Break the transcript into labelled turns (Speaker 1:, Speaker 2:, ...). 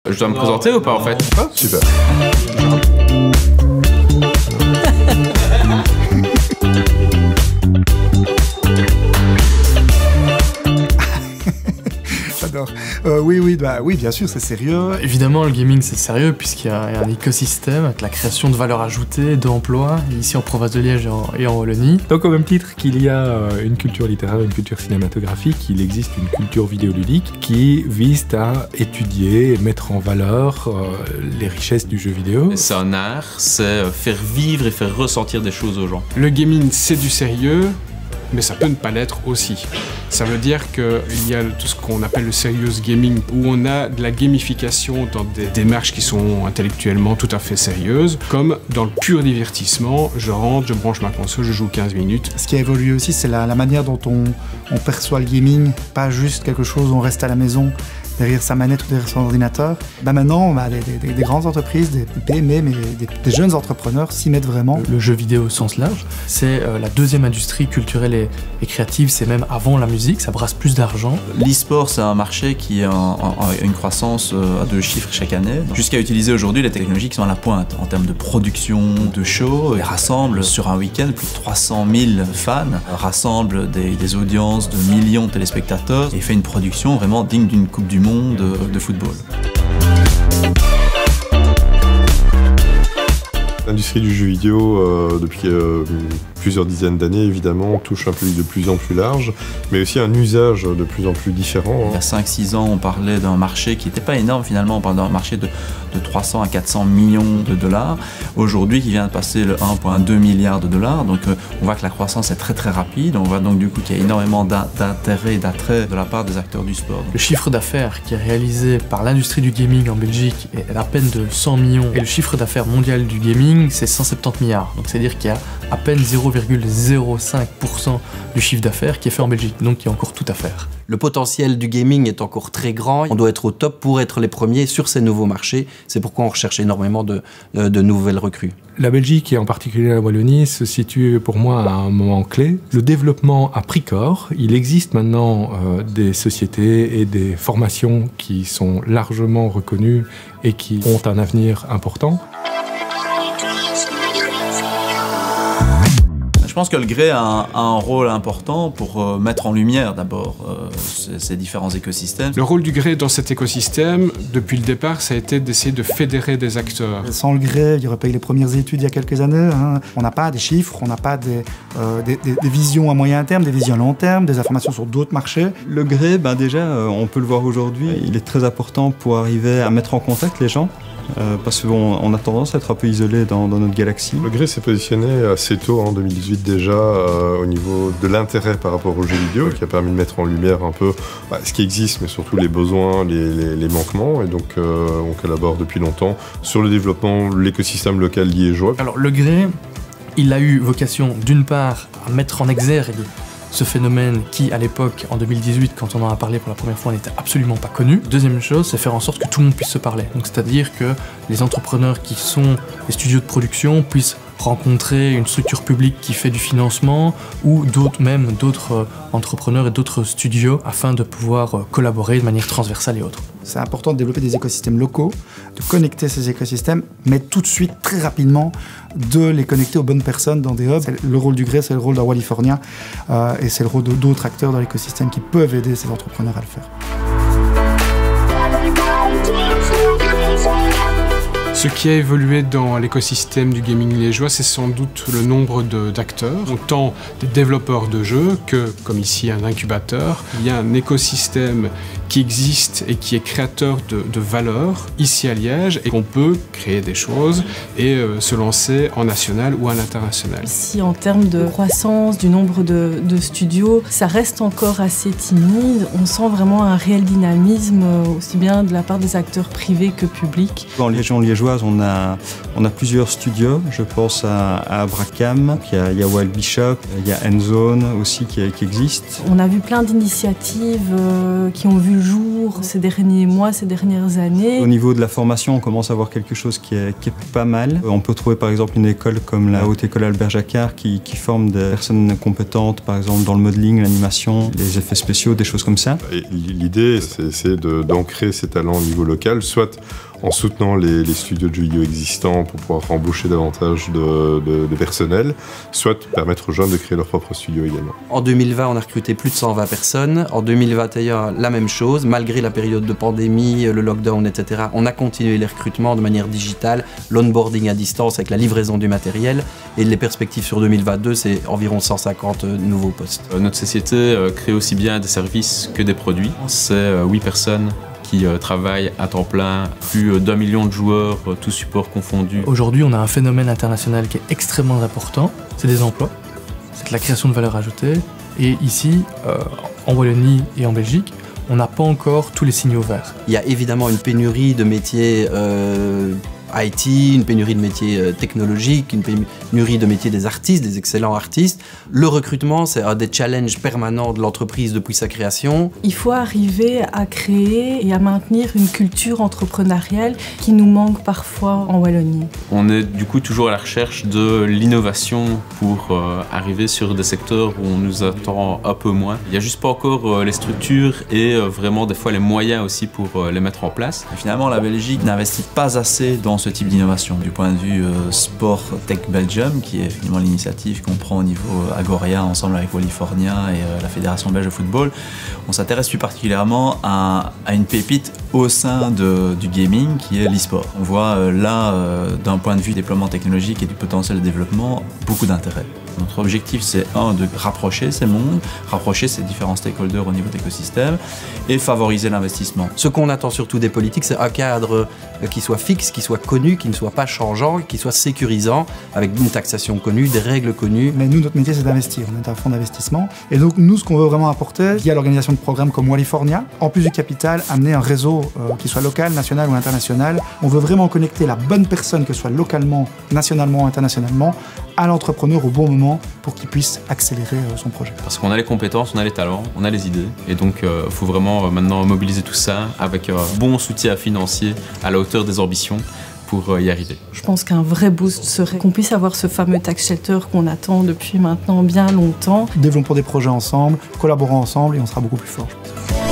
Speaker 1: Je dois me présenter ou pas en fait?
Speaker 2: Ah, super.
Speaker 3: J'adore. Oui, bien sûr, c'est sérieux.
Speaker 4: Évidemment, le gaming, c'est sérieux puisqu'il y a un écosystème avec la création de valeur ajoutée, d'emplois, ici en province de Liège et en Wallonie.
Speaker 2: Donc au même titre qu'il y a une culture littéraire, une culture cinématographique, il existe une culture vidéoludique qui vise à étudier et mettre en valeur les richesses du jeu vidéo.
Speaker 1: C'est un art, c'est faire vivre et faire ressentir des choses aux gens.
Speaker 5: Le gaming, c'est du sérieux, mais ça peut ne pas l'être aussi. Ça veut dire qu'il y a tout ce qu'on appelle le serious gaming, où on a de la gamification dans des démarches qui sont intellectuellement tout à fait sérieuses, comme dans le pur divertissement, je rentre, je branche ma console, je joue 15 minutes.
Speaker 3: Ce qui a évolué aussi, c'est la manière dont on perçoit le gaming, pas juste quelque chose où on reste à la maison, derrière sa manette ou derrière son ordinateur. Maintenant, des grandes entreprises, des PME, mais des jeunes entrepreneurs s'y mettent vraiment.
Speaker 4: Le jeu vidéo au sens large, c'est la deuxième industrie culturelle et créative, c'est même avant la musique, ça brasse plus d'argent.
Speaker 6: L'e-sport, c'est un marché qui a une croissance à 2 chiffres chaque année, jusqu'à utiliser aujourd'hui les technologies qui sont à la pointe en termes de production, de show. Ils rassemblent sur un week-end plus de 300 000 fans, rassemblent des audiences de millions de téléspectateurs et fait une production vraiment digne d'une Coupe du Monde de football.
Speaker 2: L'industrie du jeu vidéo, depuis plusieurs dizaines d'années, évidemment, touche un public de plus en plus large, mais aussi un usage de plus en plus différent.
Speaker 6: Il y a 5-6 ans, on parlait d'un marché qui n'était pas énorme finalement, on parlait d'un marché de 300 à 400 millions de dollars. Aujourd'hui, qui vient de passer le 1,2 milliard de dollars, donc on voit que la croissance est très très rapide, on voit donc du coup qu'il y a énormément d'intérêt et d'attrait de la part des acteurs du sport.
Speaker 4: Le chiffre d'affaires qui est réalisé par l'industrie du gaming en Belgique est à peine de 100 millions, et le chiffre d'affaires mondial du gaming, c'est 170 milliards. Donc c'est-à-dire qu'il y a à peine 0,05% du chiffre d'affaires qui est fait en Belgique, donc il y a encore tout à faire.
Speaker 7: Le potentiel du gaming est encore très grand. On doit être au top pour être les premiers sur ces nouveaux marchés. C'est pourquoi on recherche énormément de nouvelles recrues.
Speaker 2: La Belgique et en particulier la Wallonie se situe pour moi à un moment clé. Le développement a pris corps. Il existe maintenant des sociétés et des formations qui sont largement reconnues et qui ont un avenir important.
Speaker 6: Je pense que le gré a un rôle important pour mettre en lumière d'abord ces différents écosystèmes.
Speaker 5: Le rôle du gré dans cet écosystème, depuis le départ, ça a été d'essayer de fédérer des acteurs.
Speaker 3: Sans le gré, il n'y aurait pas eu les premières études il y a quelques années. On n'a pas des chiffres, on n'a pas des visions à moyen terme, des visions à long terme, des informations sur d'autres marchés.
Speaker 8: Le gré, déjà, on peut le voir aujourd'hui, il est très important pour arriver à mettre en contact les gens. Parce qu'on a tendance à être un peu isolé dans notre galaxie.
Speaker 2: Le gré s'est positionné assez tôt, en 2018 déjà, au niveau de l'intérêt par rapport aux jeux vidéo, qui a permis de mettre en lumière un peu ce qui existe, mais surtout les besoins, les manquements. Et donc on collabore depuis longtemps sur le développement de l'écosystème local liégeois.
Speaker 4: Alors le gré, il a eu vocation d'une part à mettre en exergue ce phénomène qui, à l'époque, en 2018, quand on en a parlé pour la première fois, n'était absolument pas connu. Deuxième chose, c'est faire en sorte que tout le monde puisse se parler. Donc c'est-à-dire que les entrepreneurs qui sont des studios de production puissent rencontrer une structure publique qui fait du financement ou d'autres entrepreneurs et d'autres studios afin de pouvoir collaborer de manière transversale et autres.
Speaker 3: C'est important de développer des écosystèmes locaux, de connecter ces écosystèmes, mais tout de suite, très rapidement, de les connecter aux bonnes personnes dans des hubs. Le rôle du gré, c'est le rôle d'un Wallifornia et c'est le rôle d'autres acteurs dans l'écosystème qui peuvent aider ces entrepreneurs à le faire.
Speaker 5: Ce qui a évolué dans l'écosystème du gaming liégeois, c'est sans doute le nombre d'acteurs, autant des développeurs de jeux que, comme ici, un incubateur. Il y a un écosystème qui existe et qui est créateur de valeur ici à Liège et qu'on peut créer des choses et se lancer en national ou à l'international.
Speaker 9: Si en termes de croissance, du nombre de studios, ça reste encore assez timide. On sent vraiment un réel dynamisme, aussi bien de la part des acteurs privés que publics.
Speaker 8: Dans les régions liégeoises, on a plusieurs studios. Je pense à Abracam, il y a Wild Bishop, il y a Endzone aussi qui existe.
Speaker 9: On a vu plein d'initiatives qui ont vu le jour ces derniers mois, ces dernières années.
Speaker 8: Au niveau de la formation, on commence à voir quelque chose qui est pas mal. On peut trouver par exemple une école comme la Haute École Albert Jacquard qui forme des personnes compétentes, par exemple dans le modeling, l'animation, les effets spéciaux, des choses comme ça.
Speaker 2: Et l'idée, c'est d'ancrer ces talents au niveau local, soit en soutenant les studios de jeux vidéo existants pour pouvoir embaucher davantage de personnel, soit permettre aux jeunes de créer leur propre studio également.
Speaker 7: En 2020, on a recruté plus de 120 personnes. En 2021, la même chose. Malgré la période de pandémie, le lockdown, etc., on a continué les recrutements de manière digitale, l'onboarding à distance avec la livraison du matériel. Et les perspectives sur 2022, c'est environ 150 nouveaux postes.
Speaker 1: Notre société crée aussi bien des services que des produits. C'est 8 personnes qui travaillent à temps plein, plus d'1 million de joueurs, tous supports confondus.
Speaker 4: Aujourd'hui, on a un phénomène international qui est extrêmement important, c'est des emplois, c'est de la création de valeur ajoutée. Et ici, en Wallonie et en Belgique, on n'a pas encore tous les signaux verts.
Speaker 7: Il y a évidemment une pénurie de métiers IT, une pénurie de métiers technologiques, une pénurie de métiers des artistes, des excellents artistes. Le recrutement, c'est un des challenges permanents de l'entreprise depuis sa création.
Speaker 9: Il faut arriver à créer et à maintenir une culture entrepreneuriale qui nous manque parfois en Wallonie.
Speaker 1: On est du coup toujours à la recherche de l'innovation pour arriver sur des secteurs où on nous attend un peu moins. Il n'y a juste pas encore les structures et vraiment des fois les moyens aussi pour les mettre en place.
Speaker 6: Et finalement, la Belgique n'investit pas assez dans ce type d'innovation. Du point de vue Sport Tech Belgium, qui est finalement l'initiative qu'on prend au niveau Agoria ensemble avec Walifornia et la Fédération belge de football, on s'intéresse plus particulièrement à une pépite au sein du gaming qui est l'e-sport. On voit là, d'un point de vue déploiement technologique et du potentiel de développement, beaucoup d'intérêt. Notre objectif, c'est de rapprocher ces mondes, rapprocher ces différents stakeholders au niveau de l'écosystème et favoriser l'investissement.
Speaker 7: Ce qu'on attend surtout des politiques, c'est un cadre qui soit fixe, qui soit connu, qui ne soit pas changeant, qui soit sécurisant, avec une taxation connue, des règles connues.
Speaker 3: Mais nous, notre métier, c'est d'investir. On est un fonds d'investissement. Et donc, nous, ce qu'on veut vraiment apporter, via l'organisation de programmes comme Walifornia, en plus du capital, amener un réseau qui soit local, national ou international. On veut vraiment connecter la bonne personne, que ce soit localement, nationalement ou internationalement, à l'entrepreneur au bon moment pour qu'il puisse accélérer son projet.
Speaker 1: Parce qu'on a les compétences, on a les talents, on a les idées. Et donc, il faut vraiment maintenant mobiliser tout ça avec un bon soutien financier à la hauteur des ambitions pour y arriver.
Speaker 9: Je pense qu'un vrai boost serait qu'on puisse avoir ce fameux tax shelter qu'on attend depuis maintenant bien longtemps.
Speaker 3: Développons des projets ensemble, collaborons ensemble et on sera beaucoup plus fort, je pense.